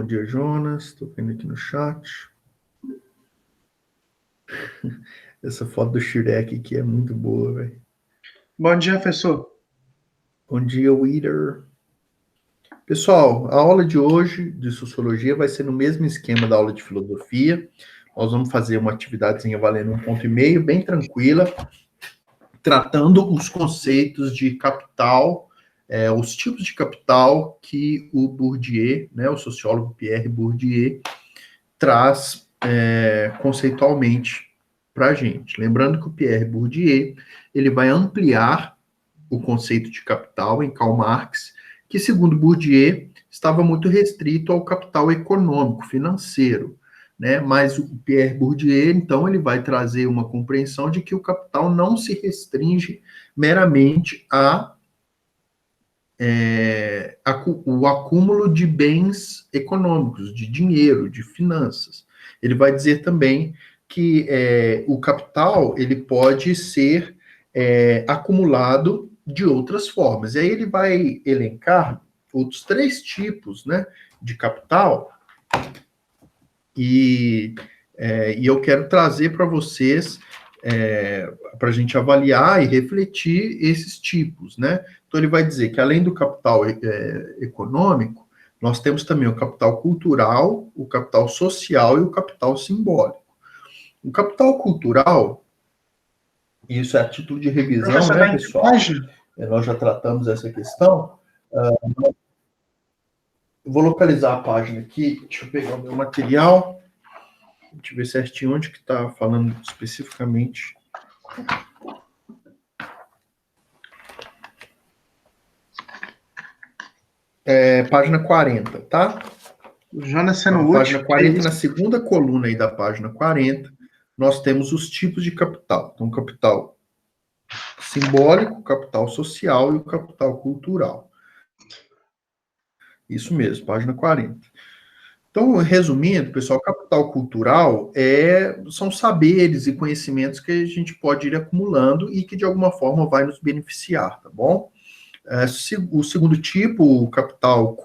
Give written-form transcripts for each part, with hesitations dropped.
dia, Jonas. Estou vendo aqui no chat. Essa foto do Shrek aqui é muito boa, velho. Bom dia, professor. Bom dia, Wither. Pessoal, a aula de hoje de Sociologia vai ser no mesmo esquema da aula de Filosofia. Nós vamos fazer uma atividadezinha valendo 1,5 ponto, bem tranquila, tratando os conceitos de capital, os tipos de capital que o Bourdieu, né, o sociólogo Pierre Bourdieu, traz conceitualmente para a gente. Lembrando que o Pierre Bourdieu ele vai ampliar o conceito de capital em Karl Marx, que, segundo Bourdieu, estava muito restrito ao capital econômico, financeiro, né? Mas o Pierre Bourdieu, então, ele vai trazer uma compreensão de que o capital não se restringe meramente o acúmulo de bens econômicos, de dinheiro, de finanças. Ele vai dizer também que o capital ele pode ser acumulado de outras formas. E aí ele vai elencar outros 3 tipos, né, de capital, e eu quero trazer para vocês, para a gente avaliar e refletir esses tipos, né? Então ele vai dizer que além do capital econômico, nós temos também o capital cultural, o capital social e o capital simbólico. O capital cultural, isso é a título de revisão, né, pessoal? Nós já tratamos essa questão. Eu vou localizar a página aqui, deixa eu pegar o meu material, deixa eu ver certinho onde que está falando especificamente. Página 40, tá? Jonas sendo útil. Página 40, na segunda coluna aí da página 40, nós temos os tipos de capital. Então, capital simbólico, capital social e o capital cultural. Isso mesmo, página 40. Então, resumindo, pessoal, capital cultural são saberes e conhecimentos que a gente pode ir acumulando e que, de alguma forma, vai nos beneficiar, tá bom? O segundo tipo, o capital,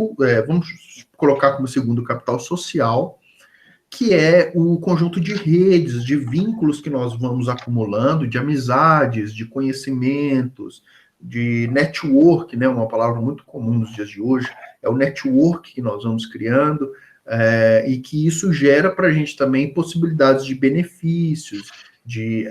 vamos colocar como segundo capital social, que é o conjunto de redes, de vínculos que nós vamos acumulando, de amizades, de conhecimentos, de network, né, uma palavra muito comum nos dias de hoje, é o network que nós vamos criando, e que isso gera para a gente também possibilidades de benefícios, de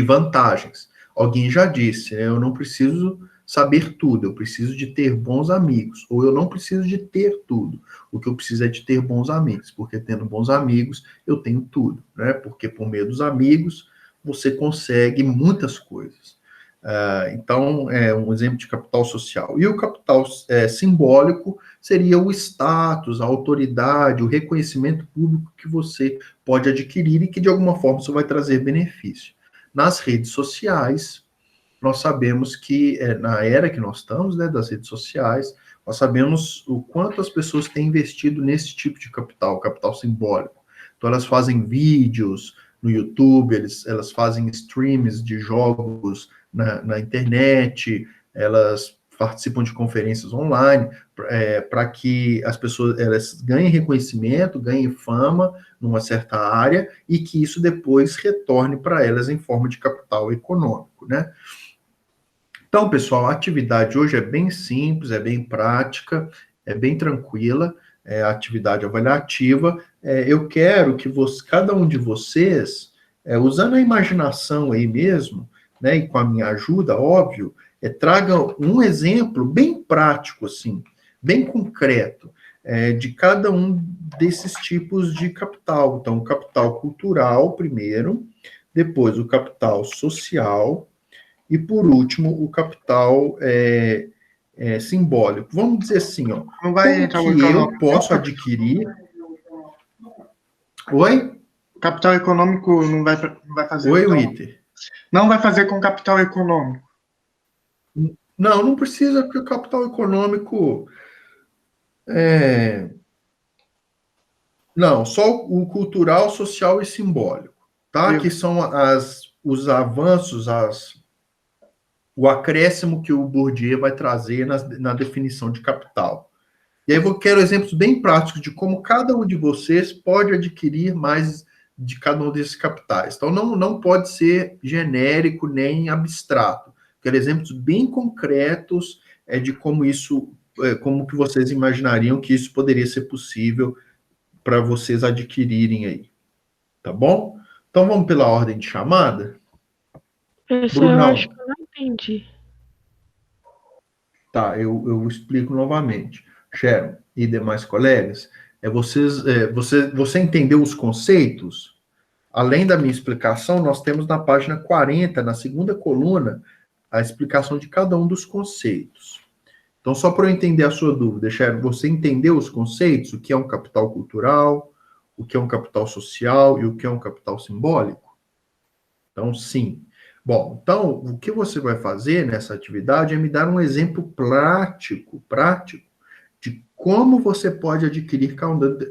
vantagens. Alguém já disse, né, eu não preciso saber tudo, eu preciso de ter bons amigos, ou eu não preciso de ter tudo, o que eu preciso é de ter bons amigos, porque tendo bons amigos, eu tenho tudo, né, porque por meio dos amigos, você consegue muitas coisas. Então, é um exemplo de capital social. E o capital simbólico seria o status, a autoridade, o reconhecimento público que você pode adquirir e que, de alguma forma, isso vai trazer benefício. Nas redes sociais, nós sabemos que, na era que nós estamos, né, das redes sociais, nós sabemos o quanto as pessoas têm investido nesse tipo de capital, capital simbólico. Então, elas fazem vídeos no YouTube, elas fazem streams de jogos na internet, elas participam de conferências online, para que as pessoas elas ganhem reconhecimento, ganhem fama numa certa área, e que isso depois retorne para elas em forma de capital econômico, né? Então, pessoal, a atividade hoje é bem simples, é bem prática, é bem tranquila, é a atividade avaliativa. Eu quero que cada um de vocês, usando a imaginação aí mesmo, né, e com a minha ajuda, óbvio, traga um exemplo bem prático, assim, bem concreto, de cada um desses tipos de capital. Então, o capital cultural, primeiro, depois o capital social, e, por último, o capital simbólico. Vamos dizer assim, ó, não vai como que eu posso adquirir... Oi? O capital econômico não vai fazer... Oi, Witter. Não vai fazer com capital econômico. Não precisa, porque o capital econômico... Não, só o cultural, social e simbólico, tá? Que são os avanços, o acréscimo que o Bourdieu vai trazer na definição de capital. E aí eu quero exemplos bem práticos de como cada um de vocês pode adquirir mais de cada um desses capitais. Então, não pode ser genérico nem abstrato. Quero exemplos bem concretos de como isso, como que vocês imaginariam que isso poderia ser possível para vocês adquirirem aí. Tá bom? Então, vamos pela ordem de chamada? Professor, eu acho que eu não entendi. Tá, eu explico novamente. Sharon e demais colegas, você entendeu os conceitos? Além da minha explicação, nós temos na página 40, na segunda coluna, a explicação de cada um dos conceitos. Então, só para eu entender a sua dúvida, Sharon, você entendeu os conceitos? O que é um capital cultural, o que é um capital social e o que é um capital simbólico? Então, sim. Bom, então, o que você vai fazer nessa atividade é me dar um exemplo prático de como você pode adquirir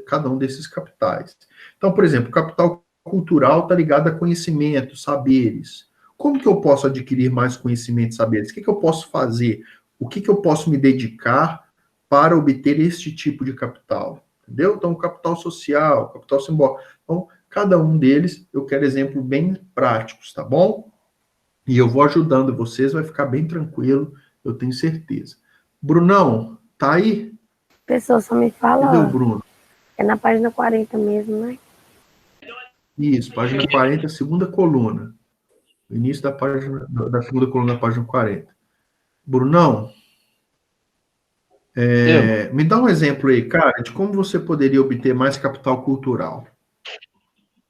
cada um desses capitais. Então, por exemplo, o capital cultural está ligado a conhecimento, saberes. Como que eu posso adquirir mais conhecimento e saberes? O que eu posso fazer? O que eu posso me dedicar para obter este tipo de capital? Entendeu? Então, capital social, capital simbólico. Então, cada um deles, eu quero exemplos bem práticos, tá bom? E eu vou ajudando vocês, vai ficar bem tranquilo, eu tenho certeza. Brunão, tá aí? Pessoa só me Cadê o fala, Bruno? é na página 40 mesmo, né? Isso, página 40, segunda coluna. O início da página, da segunda coluna da página 40. Brunão, me dá um exemplo aí, cara, de como você poderia obter mais capital cultural.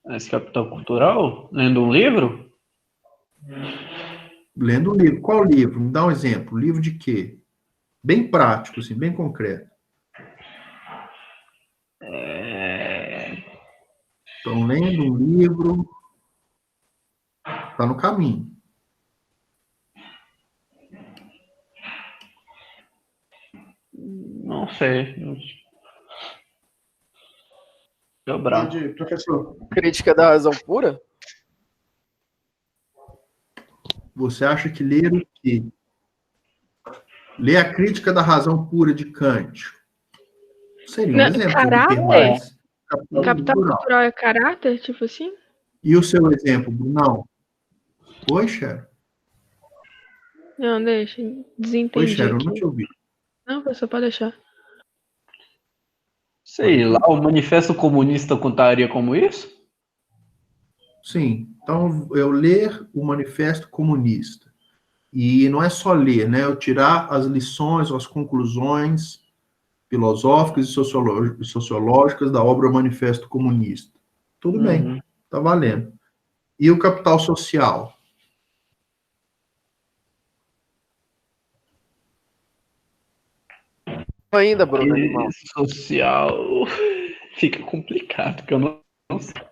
Esse capital cultural? Lendo um livro? Lendo um livro. Qual livro? Me dá um exemplo. Livro de quê? Bem prático, assim, bem concreto. Então, lendo um livro, está no caminho. Não sei. Deu branco. Entendi, professor. Crítica da razão pura? Você acha que ler o quê? Ler a crítica da razão pura de Kant seria um Não, exemplo de caráter? obter mais Capital cultural é caráter, tipo assim? E o seu exemplo, Brunão? Oi, Sharon. Não, deixa. Oi, Desentendi Sharon, não aqui. te ouvi. Não, professor, pode deixar. Sei lá, o Manifesto Comunista contaria como isso? Sim. Então, eu ler o Manifesto Comunista. E não é só ler, né? Eu tirar as lições, as conclusões filosóficas e sociológicas da obra Manifesto Comunista. Tudo bem, tá valendo. E o capital social? Ainda, Bruno, animal. Social fica complicado, porque eu não sei.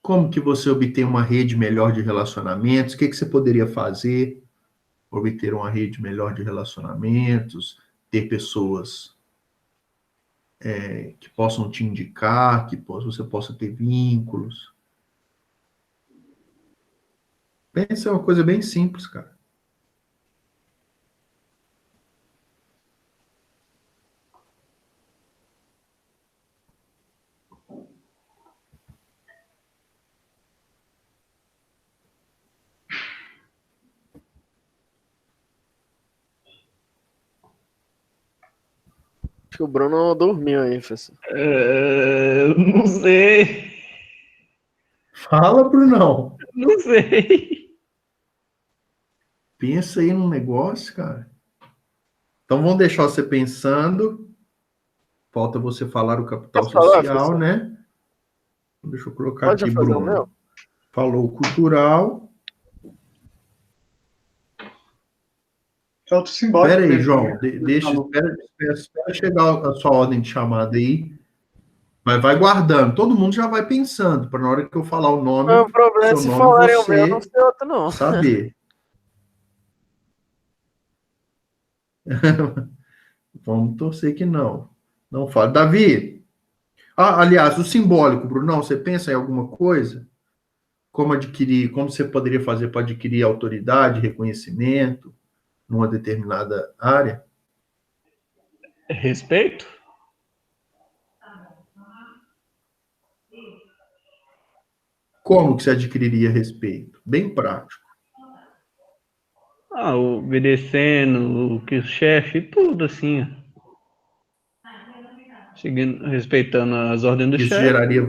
Como que você obtém uma rede melhor de relacionamentos? O que você poderia fazer para obter uma rede melhor de relacionamentos? Ter pessoas que possam te indicar, você possa ter vínculos. Pensa, é uma coisa bem simples, cara. Acho que o Bruno dormiu aí, professor. Não sei. Fala, Brunão. Não sei. Pensa aí num negócio, cara. Então, vamos deixar você pensando. Falta você falar o capital Posso falar, social, professor? né? Deixa eu colocar Pode aqui, fazer o Bruno. meu? Falou cultural. É outro simbólico. Espera aí, mesmo, João. né? Espera chegar a sua ordem de chamada aí. Mas vai guardando. Todo mundo já vai pensando, para na hora que eu falar o nome, O problema é seu se nome falarem o meu, eu não você sei outro, não. saber. Vamos torcer que não. Não fala. Davi, aliás, o simbólico, Brunão, você pensa em alguma coisa? Como você poderia fazer para adquirir autoridade, reconhecimento numa determinada área? Respeito? Como que você adquiriria respeito? Bem prático. Obedecendo o que o chefe, tudo assim, ó. Seguindo, respeitando as ordens do Isso chefe. geraria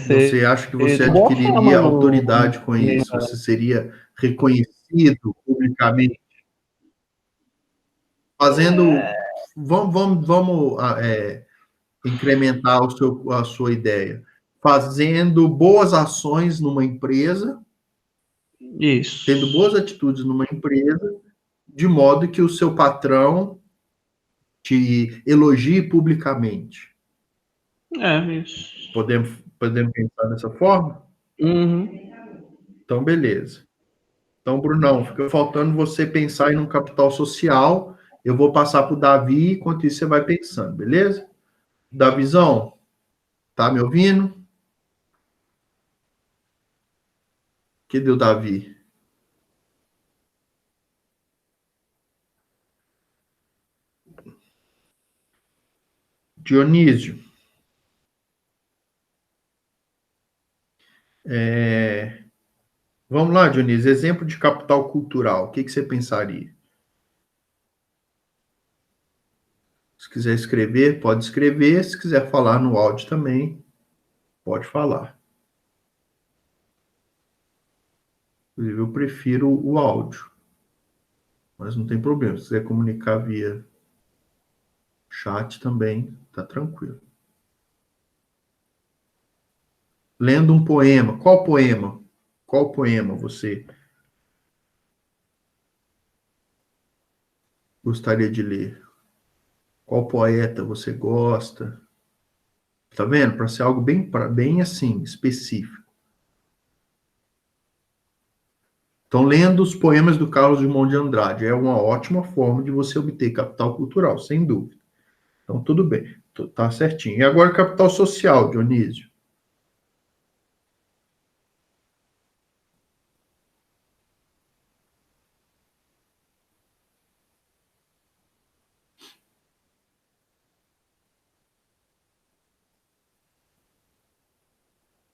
você acha que você boa fama adquiriria autoridade com isso? Você seria reconhecido publicamente? Fazendo. Vamos incrementar a sua ideia. Fazendo boas ações numa empresa, Isso. tendo boas atitudes numa empresa, de modo que o seu patrão te elogie publicamente. Isso. Podemos pensar dessa forma? Uhum. Então, beleza. Então, Brunão, fica faltando você pensar em um capital social. Eu vou passar para o Davi, enquanto isso você vai pensando, beleza? Davizão, tá me ouvindo? Cadê o Davi? Dionísio. Vamos lá, Dionísio. Exemplo de capital cultural. O que você pensaria? Se quiser escrever, pode escrever. Se quiser falar no áudio também, pode falar. Inclusive, eu prefiro o áudio. Mas não tem problema. Se quiser comunicar via chat também, tá tranquilo. Lendo um poema. Qual poema? Qual poema você gostaria de ler? Qual poeta você gosta? Tá vendo? Para ser algo bem assim, específico. Então, lendo os poemas do Carlos Drummond de Andrade é uma ótima forma de você obter capital cultural, sem dúvida. Então, tudo bem. Tá certinho. E agora, capital social, Dionísio.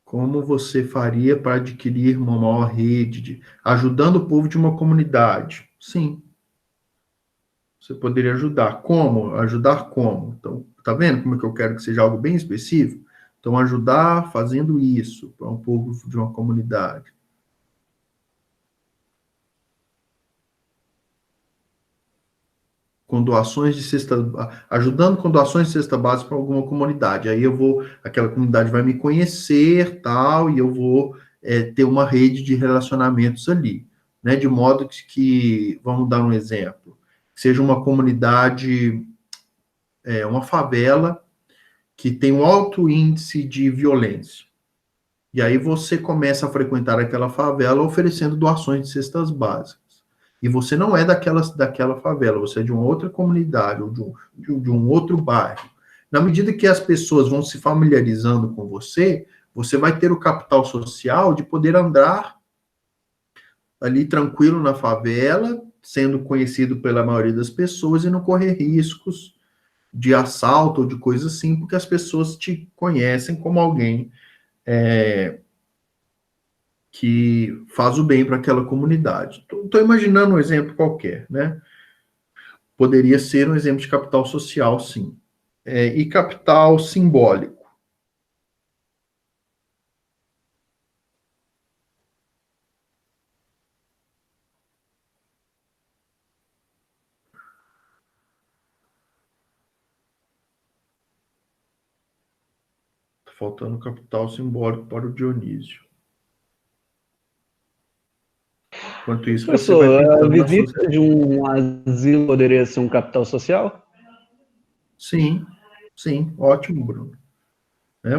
Como você faria para adquirir uma maior rede, ajudando o povo de uma comunidade? Sim. Você poderia ajudar. Como? Ajudar como? Então, tá vendo como é que eu quero que seja algo bem específico? Então, ajudar fazendo isso para um povo de uma comunidade. Com doações de cesta, ajudando com doações de cesta básica para alguma comunidade. Aí aquela comunidade vai me conhecer, tal, e eu vou ter uma rede de relacionamentos ali, né? De modo que vamos dar um exemplo, que seja uma comunidade, uma favela que tem um alto índice de violência. E aí você começa a frequentar aquela favela oferecendo doações de cestas básicas. E você não é daquela favela, você é de uma outra comunidade, ou de um outro bairro. Na medida que as pessoas vão se familiarizando com você, você vai ter o capital social de poder andar ali tranquilo na favela, sendo conhecido pela maioria das pessoas e não correr riscos de assalto ou de coisa assim, porque as pessoas te conhecem como alguém que faz o bem para aquela comunidade. Estou imaginando um exemplo qualquer, né? Poderia ser um exemplo de capital social, sim. E capital simbólico. Está faltando capital simbólico para o Dionísio. Enquanto isso, você vai Professor, a pensando na visita de um asilo poderia ser um capital social? Sim, ótimo, Bruno.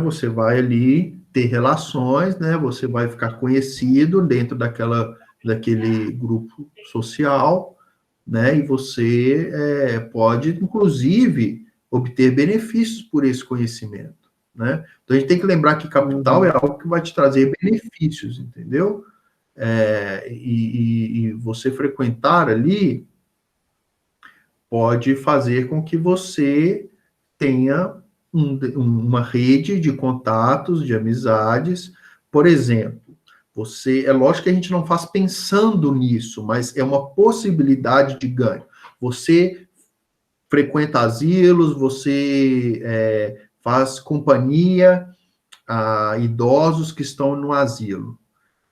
Você vai ali ter relações, né? Você vai ficar conhecido dentro daquele grupo social, né? E você pode, inclusive, obter benefícios por esse conhecimento, né? Então, a gente tem que lembrar que capital é algo que vai te trazer benefícios, entendeu? E você frequentar ali pode fazer com que você tenha uma rede de contatos, de amizades. Por exemplo, é lógico que a gente não faz pensando nisso, mas é uma possibilidade de ganho. Você frequenta asilos, você faz companhia a idosos que estão no asilo,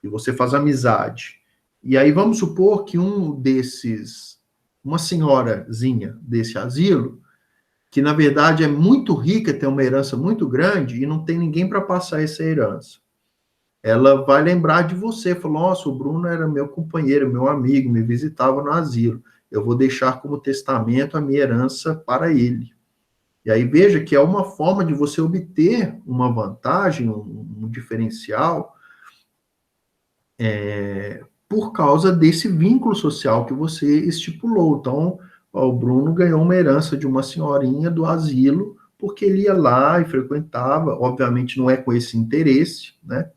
e você faz amizade. E aí vamos supor que uma senhorazinha desse asilo, que na verdade é muito rica, tem uma herança muito grande e não tem ninguém para passar essa herança. Ela vai lembrar de você, falou, nossa, o Bruno era meu companheiro, meu amigo, me visitava no asilo. Eu vou deixar como testamento a minha herança para ele. E aí veja que é uma forma de você obter uma vantagem, um diferencial, por causa desse vínculo social que você estipulou. Então, o Bruno ganhou uma herança de uma senhorinha do asilo, porque ele ia lá e frequentava, obviamente não é com esse interesse, né?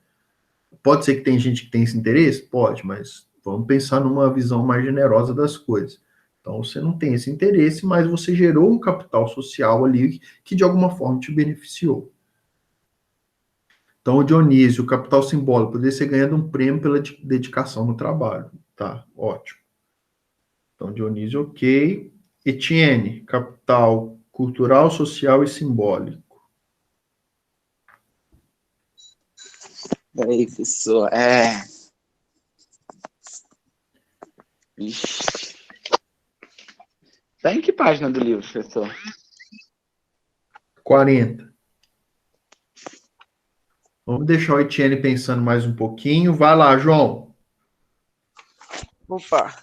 Pode ser que tem gente que tem esse interesse? Pode, mas vamos pensar numa visão mais generosa das coisas. Então, você não tem esse interesse, mas você gerou um capital social ali que de alguma forma te beneficiou. Então, o Dionísio, o capital simbólico, poderia ser ganhando um prêmio pela dedicação no trabalho. Tá, ótimo. Então, Dionísio, ok. Etienne, capital cultural, social e simbólico. Peraí, professor. Ixi. Tá em que página do livro, professor? 40. Vamos deixar o Etienne pensando mais um pouquinho. Vai lá, João. Opa,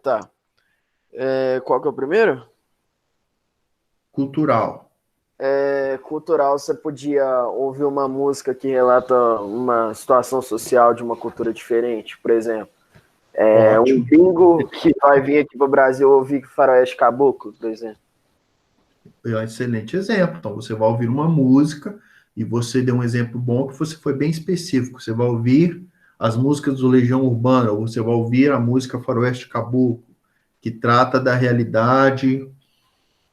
tá. Qual que é o primeiro? Cultural. Cultural, você podia ouvir uma música que relata uma situação social de uma cultura diferente, por exemplo. Um bingo que vai vir aqui para o Brasil ouvir Faroeste Caboclo, por exemplo. É um excelente exemplo. Então, você vai ouvir uma música, e você deu um exemplo bom que você foi bem específico. Você vai ouvir as músicas do Legião Urbana, ou você vai ouvir a música Faroeste Caboclo, que trata da realidade,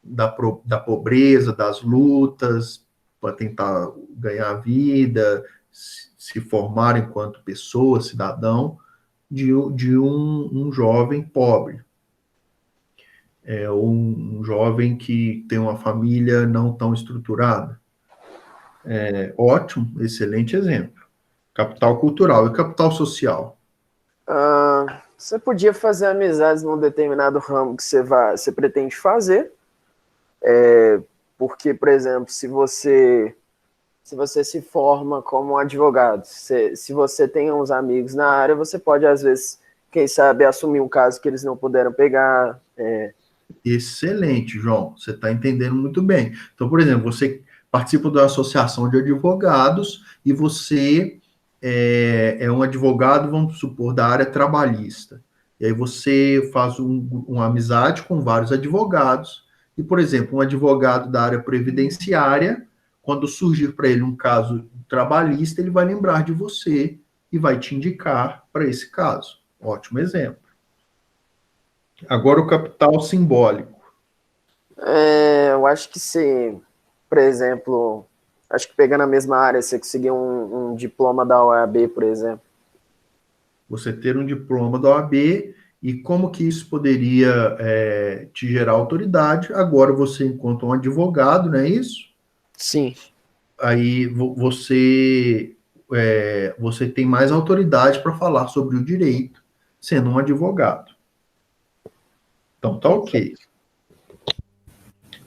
da pobreza, das lutas, para tentar ganhar vida, se formar enquanto pessoa, cidadão, de um jovem pobre. Um jovem que tem uma família não tão estruturada. Ótimo, excelente exemplo. Capital cultural e capital social. Você podia fazer amizades num determinado ramo que você pretende fazer, porque, por exemplo, se você se forma como um advogado, se você tem uns amigos na área, você pode, às vezes, quem sabe, assumir um caso que eles não puderam pegar. Excelente, João. Você está entendendo muito bem. Então, por exemplo, você participa da associação de advogados e você é um advogado, vamos supor, da área trabalhista. E aí você faz uma amizade com vários advogados. E, por exemplo, um advogado da área previdenciária, quando surgir para ele um caso trabalhista, ele vai lembrar de você e vai te indicar para esse caso. Ótimo exemplo. Agora o capital simbólico. Eu acho que se, por exemplo, acho que pegando a mesma área, você conseguir um diploma da OAB, por exemplo. Você ter um diploma da OAB e como que isso poderia te gerar autoridade. Agora você encontra um advogado, não é isso? Sim. Aí você tem mais autoridade para falar sobre o direito, sendo um advogado. Então, tá ok.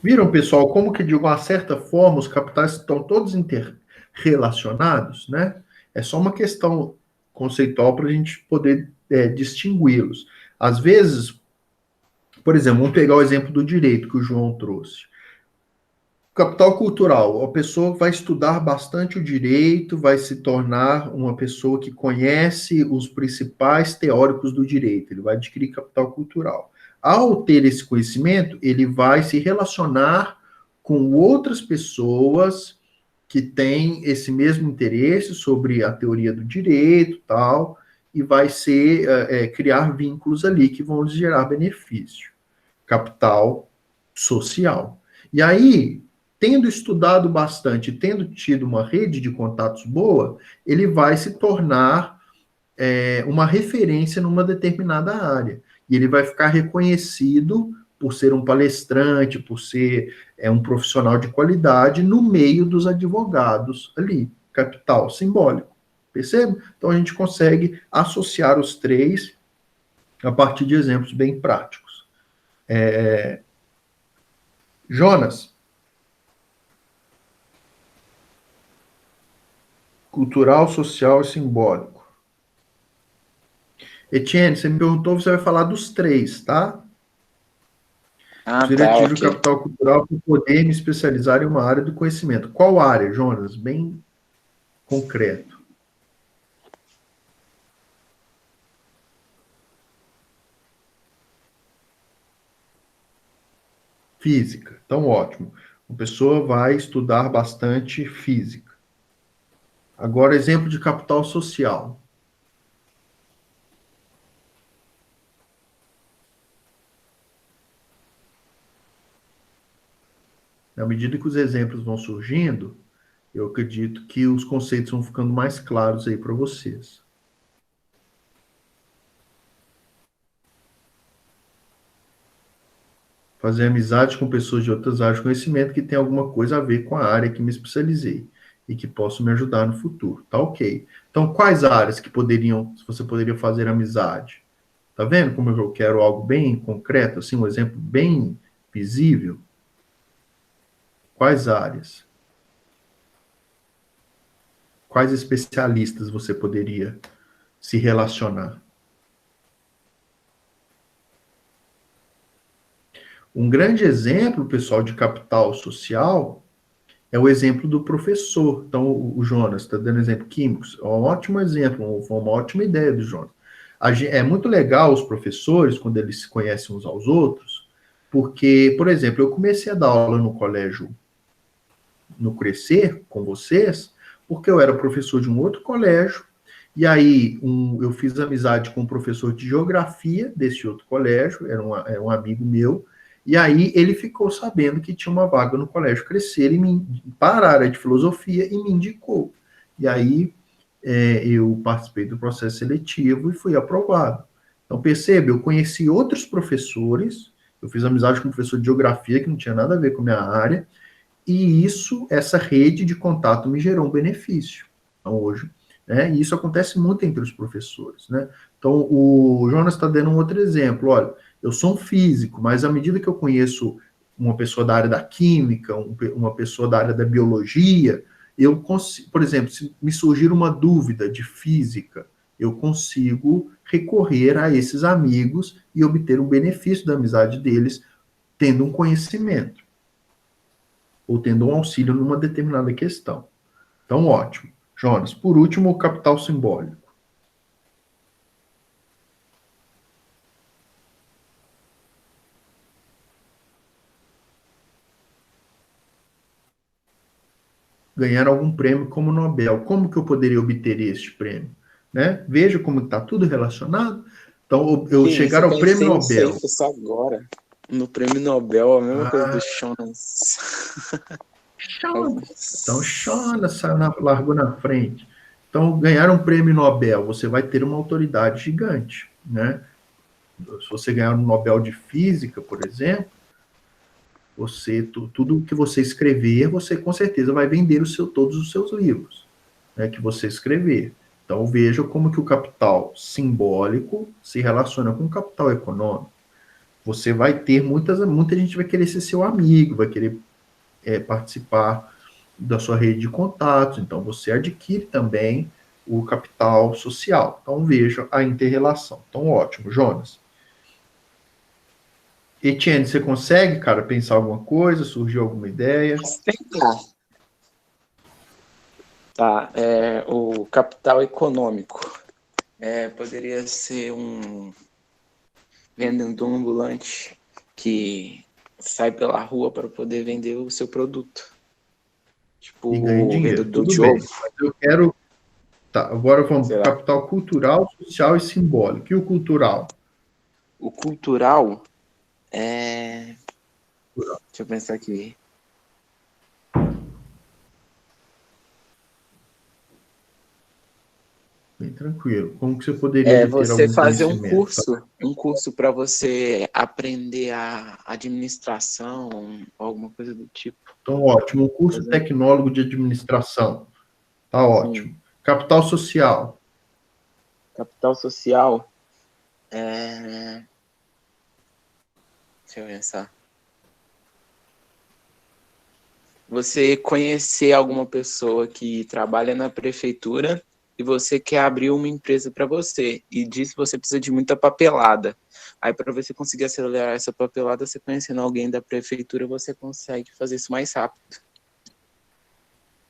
Viram, pessoal, como que de uma certa forma os capitais estão todos interrelacionados, né? É só uma questão conceitual para a gente poder distingui-los. Às vezes, por exemplo, vamos pegar o exemplo do direito que o João trouxe. Capital cultural, a pessoa vai estudar bastante o direito, vai se tornar uma pessoa que conhece os principais teóricos do direito, ele vai adquirir capital cultural. Ao ter esse conhecimento, ele vai se relacionar com outras pessoas que têm esse mesmo interesse sobre a teoria do direito, e vai criar vínculos ali que vão lhes gerar benefício. capital social. E aí, tendo estudado bastante, tendo tido uma rede de contatos boa, ele vai se tornar uma referência numa determinada área. E ele vai ficar reconhecido por ser um palestrante, por ser um profissional de qualidade no meio dos advogados ali, capital simbólico. Percebe? Então a gente consegue associar os três a partir de exemplos bem práticos. Jonas, cultural, social e simbólico. Etienne, você me perguntou, você vai falar dos três, tá? Ah, Diretivo tá, ok. capital cultural para poder me especializar em uma área do conhecimento. Qual área, Jonas? Bem concreto. Física. Então, ótimo. A pessoa vai estudar bastante física. Agora, exemplo de capital social. Na medida que os exemplos vão surgindo, eu acredito que os conceitos vão ficando mais claros aí para vocês. Fazer amizade com pessoas de outras áreas de conhecimento que tem alguma coisa a ver com a área que me especializei e que possam me ajudar no futuro. Tá ok. Então, quais áreas que você poderia fazer amizade? Tá vendo como eu quero algo bem concreto, assim, um exemplo bem visível? Quais áreas? Quais especialistas você poderia se relacionar? Um grande exemplo, pessoal, de capital social é o exemplo do professor. Então, o Jonas está dando exemplo químicos. É um ótimo exemplo, foi uma ótima ideia do Jonas. É muito legal os professores, quando eles se conhecem uns aos outros, porque, por exemplo, eu comecei a dar aula no colégio, no Crescer, com vocês, porque eu era professor de um outro colégio, e aí eu fiz amizade com um professor de geografia desse outro colégio, era um amigo meu, e aí ele ficou sabendo que tinha uma vaga no Colégio Crescer para a área de filosofia e me indicou. E aí eu participei do processo seletivo e fui aprovado. Então, percebe, eu conheci outros professores, eu fiz amizade com um professor de geografia que não tinha nada a ver com a minha área, e essa rede de contato me gerou um benefício. Então, hoje, e isso acontece muito entre os professores, né? Então, o Jonas está dando um outro exemplo. Olha, eu sou um físico, mas à medida que eu conheço uma pessoa da área da química, uma pessoa da área da biologia, eu consigo, por exemplo, se me surgir uma dúvida de física, eu consigo recorrer a esses amigos e obter um benefício da amizade deles, tendo um conhecimento, ou tendo um auxílio numa determinada questão. Então, ótimo. Jonas, por último, o capital simbólico. Ganhar algum prêmio como Nobel. Como que eu poderia obter este prêmio? Né? Veja como está tudo relacionado. Então, eu chegar ao prêmio Nobel. Isso agora. No prêmio Nobel, a mesma coisa do Jonas. Então, Jonas largou na frente. Então, ganhar um prêmio Nobel, você vai ter uma autoridade gigante, né? Se você ganhar um Nobel de Física, por exemplo, tudo que você escrever, você com certeza vai vender todos os seus livros, né, que você escrever. Então, veja como que o capital simbólico se relaciona com o capital econômico. Você vai ter muita gente vai querer ser seu amigo, vai querer participar da sua rede de contatos, então você adquire também o capital social. Então, veja a inter-relação. Então, ótimo, Jonas. Etienne, você consegue, cara, pensar alguma coisa? Surgiu alguma ideia? Tá, o capital econômico poderia ser um vendedor ambulante que sai pela rua para poder vender o seu produto. Tipo, e ganha dinheiro. vendedor Tudo de bem, ovo. mas eu quero... Tá, agora vamos para o capital cultural, social e simbólico. E o cultural? O cultural Deixa eu pensar aqui. Bem tranquilo. Como que você poderia ter Você algum fazer conhecimento? um curso para você aprender a administração, alguma coisa do tipo. Então, ótimo. Um curso tecnólogo de administração. Tá ótimo. Capital social. Capital social. Deixa eu pensar. Você conhecer alguma pessoa que trabalha na prefeitura e você quer abrir uma empresa para você, e disso você precisa de muita papelada. Aí, para você conseguir acelerar essa papelada, você conhecendo alguém da prefeitura, você consegue fazer isso mais rápido.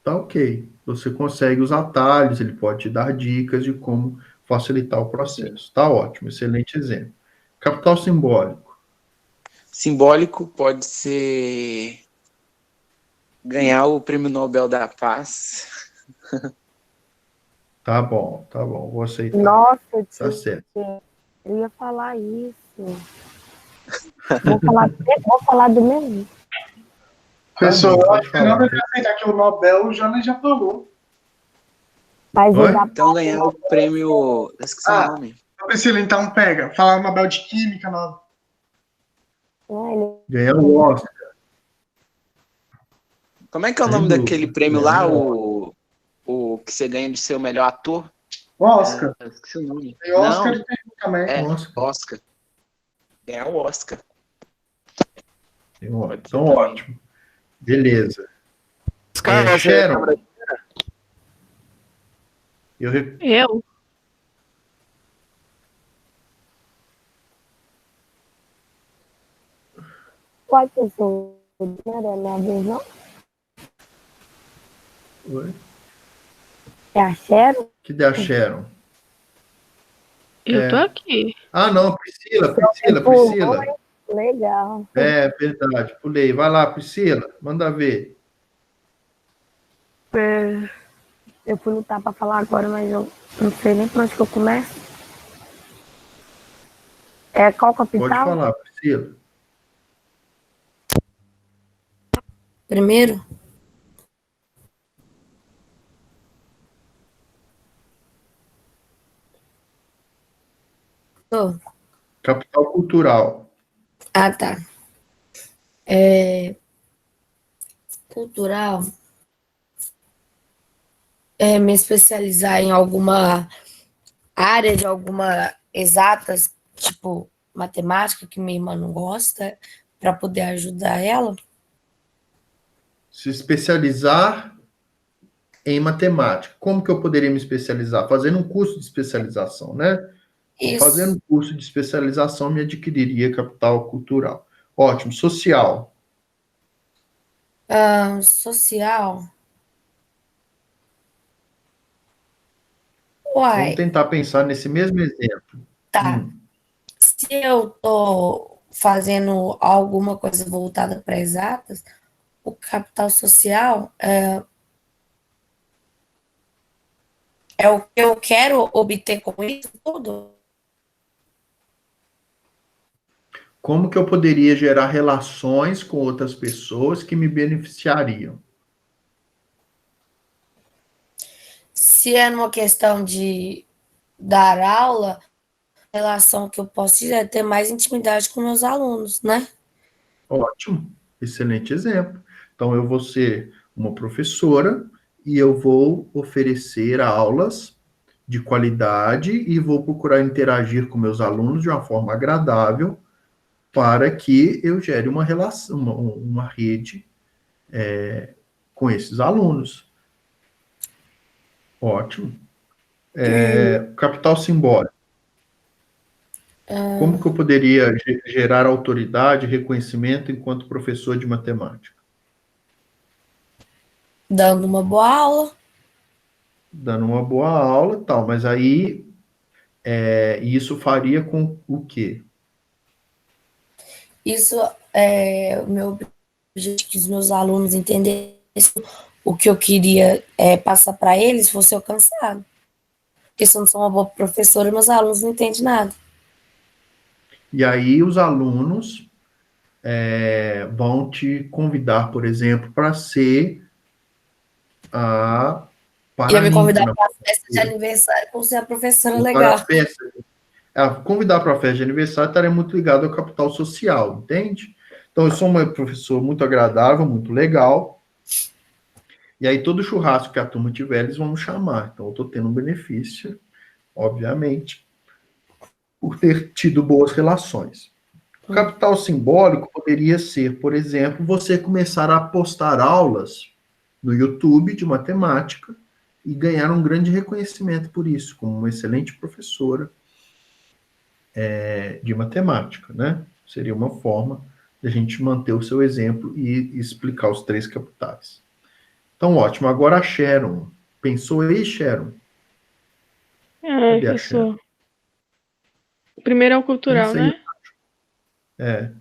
Tá ok. Você consegue os atalhos, ele pode te dar dicas de como facilitar o processo. Tá ótimo, excelente exemplo. Capital simbólico. Simbólico pode ser ganhar o Prêmio Nobel da Paz. Tá bom, tá bom. Vou aceitar. Nossa, Tá tio, certo. eu ia falar isso. Vou falar do mesmo. Pessoal, bom, eu pode acho que não falar. deve aceitar que o Nobel o Jonas já falou. Mas Oi? eu já Então ganhar o prêmio... Esqueci o nome. Priscila, então pega. Fala o Nobel de Química, não. Ganhar o Oscar. Como é que é o Sem nome dúvida. daquele prêmio lá, o que você ganha de ser o melhor ator? Oscar. Esqueci o nome. Tem Oscar Não, de Química também. Oscar. Ganhar o Oscar. Então, também. ótimo. Beleza. Cara, Sharon. Eu? Pode ser não é minha vez, não? Oi? É a Sharon? Que a Sharon? Eu tô aqui. Ah, não, Priscila. Legal. É verdade, pulei. Vai lá, Priscila, manda ver. Eu fui lutar para falar agora, mas eu não sei nem por onde que eu começo. Qual capital? Pode falar, Priscila. Primeiro? Capital cultural. Ah, tá. Cultural me especializar em alguma área de alguma exatas, tipo matemática, que minha irmã não gosta, para poder ajudar ela. Se especializar em matemática. Como que eu poderia me especializar? Fazendo um curso de especialização, né? Isso. Fazendo um curso de especialização, me adquiriria capital cultural. Ótimo. Social. Social. Vamos tentar pensar nesse mesmo exemplo. Tá. Se eu tô fazendo alguma coisa voltada para exatas, o capital social é o que eu quero obter com isso tudo? Como que eu poderia gerar relações com outras pessoas que me beneficiariam? Se é numa questão de dar aula, a relação que eu posso é ter mais intimidade com meus alunos, né? Ótimo, excelente exemplo. Então, eu vou ser uma professora e eu vou oferecer aulas de qualidade e vou procurar interagir com meus alunos de uma forma agradável para que eu gere uma relação, uma rede com esses alunos. Ótimo. Capital simbólico. Como que eu poderia gerar autoridade e reconhecimento enquanto professor de matemática? Dando uma boa aula. Dando uma boa aula e tal, mas aí isso faria com o quê? Isso é o meu objetivo, que os meus alunos entendessem o que eu queria passar para eles fosse alcançado. Porque se eu não sou uma boa professora, meus alunos não entendem nada. E aí os alunos vão te convidar, por exemplo, para ser a Ia me convidar Paraninfo, para a festa de aniversário por ser a professora para legal. a festa. Convidar para a festa de aniversário estaria muito ligado ao capital social, entende? Então, eu sou uma professora muito agradável, muito legal, e aí todo churrasco que a turma tiver, eles vão me chamar. Então, eu estou tendo um benefício, obviamente, por ter tido boas relações. O capital simbólico poderia ser, por exemplo, você começar a postar aulas no YouTube de matemática e ganhar um grande reconhecimento por isso, como uma excelente professora de matemática, né? Seria uma forma de a gente manter o seu exemplo e explicar os 3 capitais. Então, ótimo. Agora a Sharon. Pensou aí, Sharon? Cadê a Sharon? Primeiro é o cultural, Pensa aí.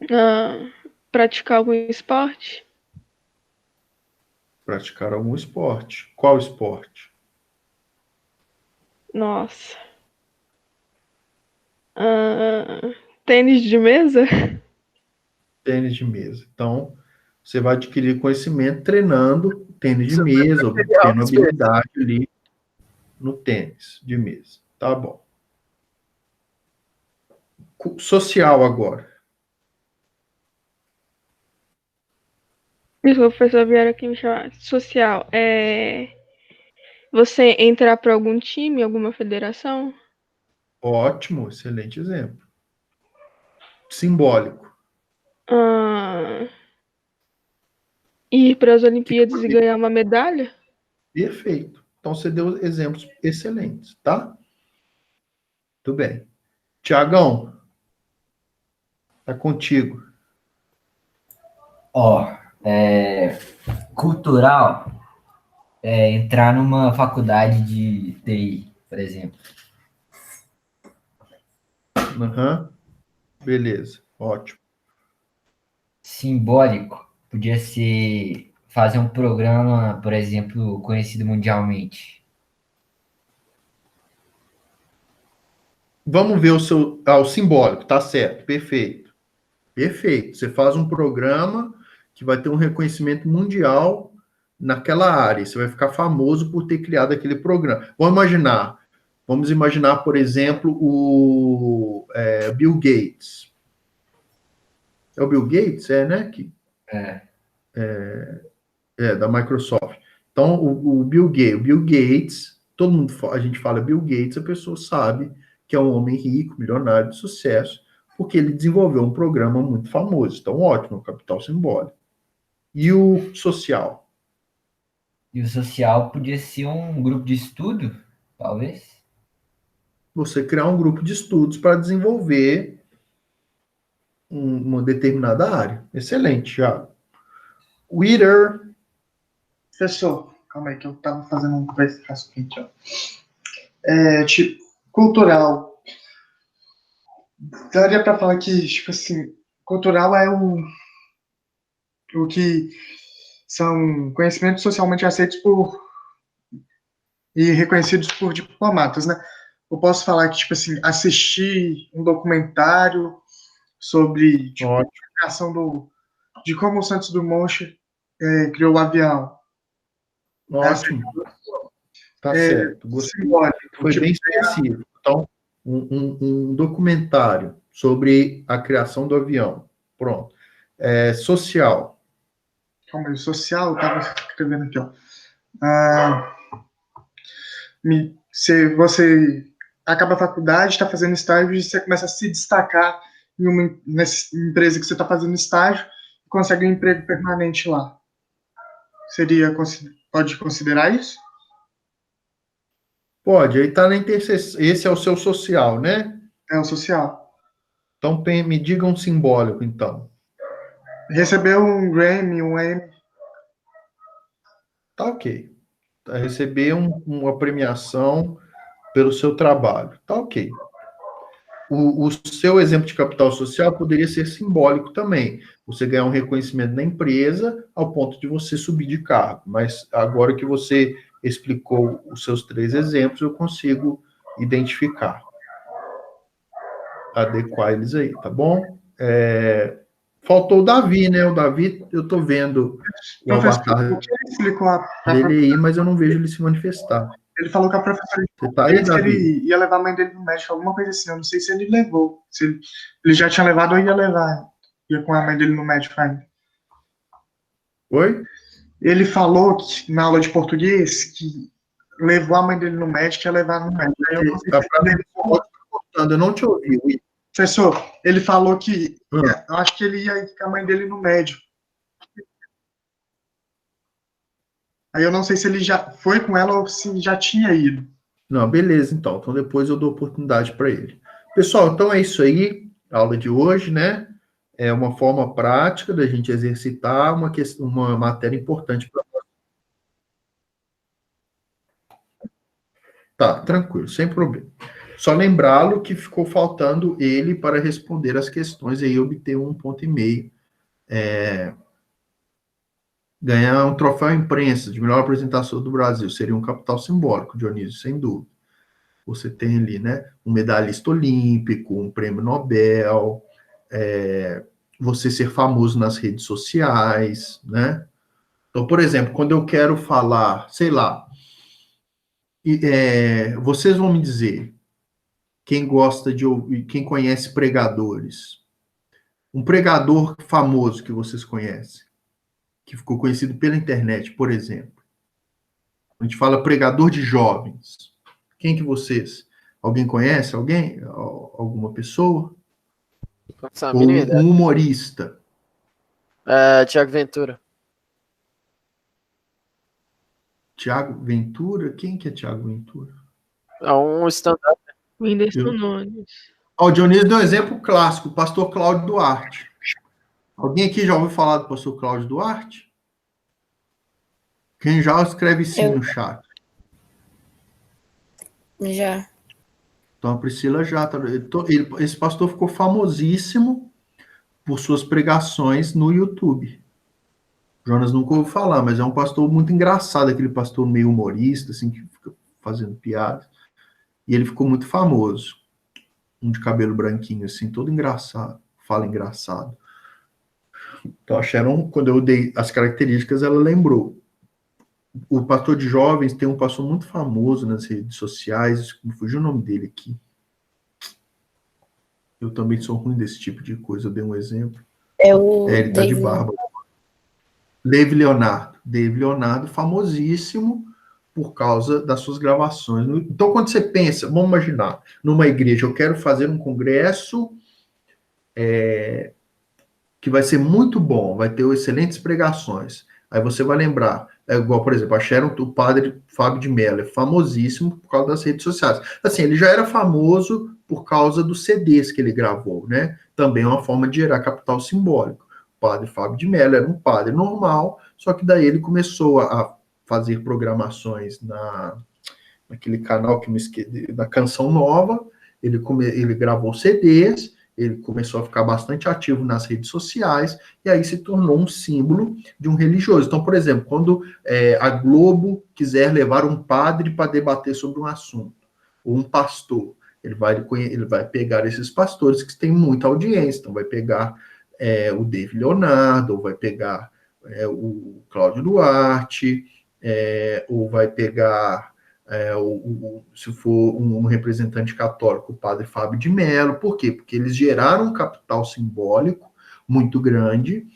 né? Praticar algum esporte? Praticar algum esporte. Qual esporte? Nossa. Tênis de mesa? Tênis de mesa. Então, você vai adquirir conhecimento treinando tênis de mesa, obtendo habilidade ali no tênis de mesa. Tá bom. Social agora. Desculpa, o professor vieram aqui me chamar. Social. Você entrar para algum time, alguma federação? Ótimo, excelente exemplo. Simbólico. Ir para as Olimpíadas e ganhar uma medalha? Perfeito. Então, você deu exemplos excelentes, tá? Tudo bem. Tiagão, tá contigo. Cultural é entrar numa faculdade de TI, por exemplo. Beleza, ótimo. Simbólico podia ser fazer um programa, por exemplo, conhecido mundialmente. Vamos ver o simbólico, tá certo, perfeito. Perfeito. Você faz um programa que vai ter um reconhecimento mundial naquela área. Você vai ficar famoso por ter criado aquele programa. Vamos imaginar, por exemplo, o Bill Gates. É o Bill Gates, né? Da Microsoft. Então, o Bill Gates, a gente fala Bill Gates, a pessoa sabe que é um homem rico, milionário, de sucesso, porque ele desenvolveu um programa muito famoso. Então, ótimo, o capital simbólico. E o social? E o social podia ser um grupo de estudo, talvez. Você criar um grupo de estudos para desenvolver uma determinada área. Excelente, Thiago. Wither. Professor, calma aí que eu tava fazendo um rascunho, ó. Tipo, cultural. Daria para falar que, tipo assim, cultural é o que são conhecimentos socialmente aceitos e reconhecidos por diplomatas, né? Eu posso falar que, tipo assim, assistir um documentário sobre tipo, a criação de como o Santos Dumont criou o avião. Ótimo. Tá certo. Foi bem específico. Então, um documentário sobre a criação do avião. Pronto. Social. Calma aí, social, eu estava escrevendo aqui, ó. Se você acaba a faculdade, está fazendo estágio e você começa a se destacar nessa empresa que você está fazendo estágio e consegue um emprego permanente lá. Pode considerar isso? Pode, aí está na interseção. Esse é o seu social, né? É o social. Então, me diga um simbólico, então. Recebeu um Grammy, um Emmy. Tá ok. Receber uma premiação pelo seu trabalho. Tá ok. O seu exemplo de capital social poderia ser simbólico também. Você ganhar um reconhecimento na empresa ao ponto de você subir de cargo. Mas agora que você explicou os seus 3 exemplos, eu consigo identificar. Adequar eles aí, tá bom? Faltou o Davi, né? O Davi, eu tô vendo o Professor, avatar o que ele explicou dele aí, mas eu não vejo ele se manifestar. ele falou que a professora Você tá aí, disse que Davi? ele ia levar a mãe dele no médico, alguma coisa assim. Eu não sei se ele levou. Se ele já tinha levado ou ia levar. Ia com a mãe dele no médico ainda. Oi? Ele falou que, na aula de português que levou a mãe dele no médico e ia levar no médico. Aí eu não sei se ele levou. Eu não te ouvi, Will. Professor, ele falou que Ah. eu acho que ele ia ir com a mãe dele no médico. Aí eu não sei se ele já foi com ela ou se já tinha ido. Não, beleza, então. Então depois eu dou oportunidade para ele. Pessoal, então é isso aí, a aula de hoje, né? É uma forma prática da gente exercitar uma matéria importante para nós. Tá, tranquilo, sem problema. Só lembrá-lo que ficou faltando ele para responder as questões e aí obter 1,5 ponto. Ganhar um troféu imprensa de melhor apresentação do Brasil seria um capital simbólico, Dionísio, sem dúvida. Você tem ali, né, um medalhista olímpico, um prêmio Nobel, você ser famoso nas redes sociais, né? Então, por exemplo, quando eu quero falar, sei lá, vocês vão me dizer, quem gosta de ouvir, quem conhece pregadores, um pregador famoso que vocês conhecem, que ficou conhecido pela internet, por exemplo. A gente fala pregador de jovens. Quem que vocês? Alguém conhece? Alguém? Alguma pessoa? Ou um humorista? Tiago Ventura. Tiago Ventura? Quem que é Tiago Ventura? É um stand-up. Whindersson Nunes. O Dionísio deu um exemplo clássico, o pastor Cláudio Duarte. Alguém aqui já ouviu falar do pastor Cláudio Duarte? Quem já escreve sim no chat. Já. Então a Priscila já tá. Esse pastor ficou famosíssimo por suas pregações no YouTube. Jonas nunca ouviu falar, mas é um pastor muito engraçado, aquele pastor meio humorista, assim, que fica fazendo piadas. E ele ficou muito famoso. Um de cabelo branquinho, assim, todo engraçado. Fala engraçado. Então a Sharon, quando eu dei as características, ela lembrou. O pastor de jovens tem um pastor muito famoso nas redes sociais, me fugiu o nome dele aqui. Eu também sou ruim desse tipo de coisa, eu dei um exemplo. Ele tá de barba. Dave Leonardo, famosíssimo por causa das suas gravações. Então, quando você pensa, vamos imaginar, numa igreja, eu quero fazer um congresso que vai ser muito bom, vai ter excelentes pregações. Aí você vai lembrar, igual, por exemplo, a Sharon, o padre Fábio de Mello, é famosíssimo por causa das redes sociais. Assim, ele já era famoso por causa dos CDs que ele gravou, né? Também é uma forma de gerar capital simbólico. O padre Fábio de Mello era um padre normal, só que daí ele começou a fazer programações naquele canal que me esqueci, da Canção Nova, ele gravou CDs, ele começou a ficar bastante ativo nas redes sociais, e aí se tornou um símbolo de um religioso. Então, por exemplo, quando a Globo quiser levar um padre para debater sobre um assunto, ou um pastor, ele vai pegar esses pastores que têm muita audiência, então vai pegar o Dave Leonardo, ou vai pegar o Cláudio Duarte, ou vai pegar... se for um representante católico, o padre Fábio de Mello. Por quê? Porque eles geraram um capital simbólico muito grande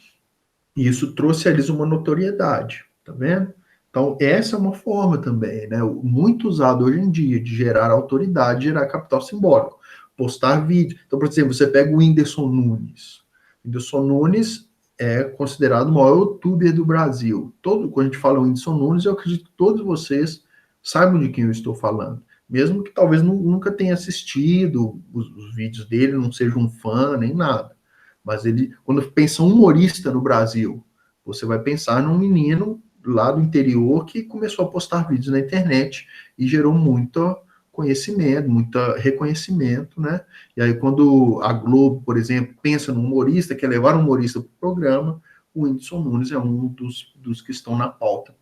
e isso trouxe a eles uma notoriedade, tá vendo? Então, essa é uma forma também, né, muito usada hoje em dia, de gerar autoridade, gerar capital simbólico. Postar vídeo. Então, por exemplo, você pega o Whindersson Nunes. O Whindersson Nunes é considerado o maior youtuber do Brasil. Quando a gente fala o Whindersson Nunes, eu acredito que todos vocês saibam de quem eu estou falando. Mesmo que talvez nunca tenha assistido os vídeos dele, não seja um fã, nem nada. Mas ele, quando pensa um humorista no Brasil, você vai pensar num menino lá do interior que começou a postar vídeos na internet e gerou muito conhecimento, muito reconhecimento, né? E aí quando a Globo, por exemplo, pensa num humorista, quer levar um humorista para o programa, o Whindersson Nunes é um dos que estão na pauta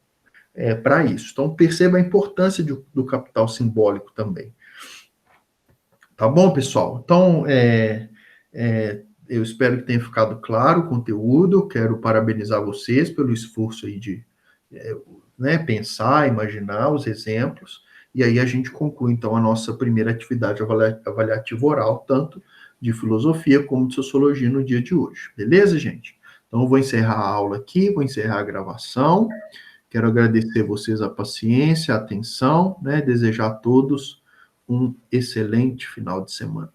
para isso. Então, perceba a importância do capital simbólico também. Tá bom, pessoal? Então, Eu espero que tenha ficado claro o conteúdo. Quero parabenizar vocês pelo esforço aí de pensar, imaginar os exemplos. E aí a gente conclui, então, a nossa primeira atividade avaliativa oral, tanto de filosofia como de sociologia no dia de hoje. Beleza, gente? Então, eu vou encerrar a aula aqui, vou encerrar a gravação. Quero agradecer a vocês a paciência, a atenção, né? Desejar a todos um excelente final de semana.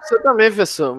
Você também, professor.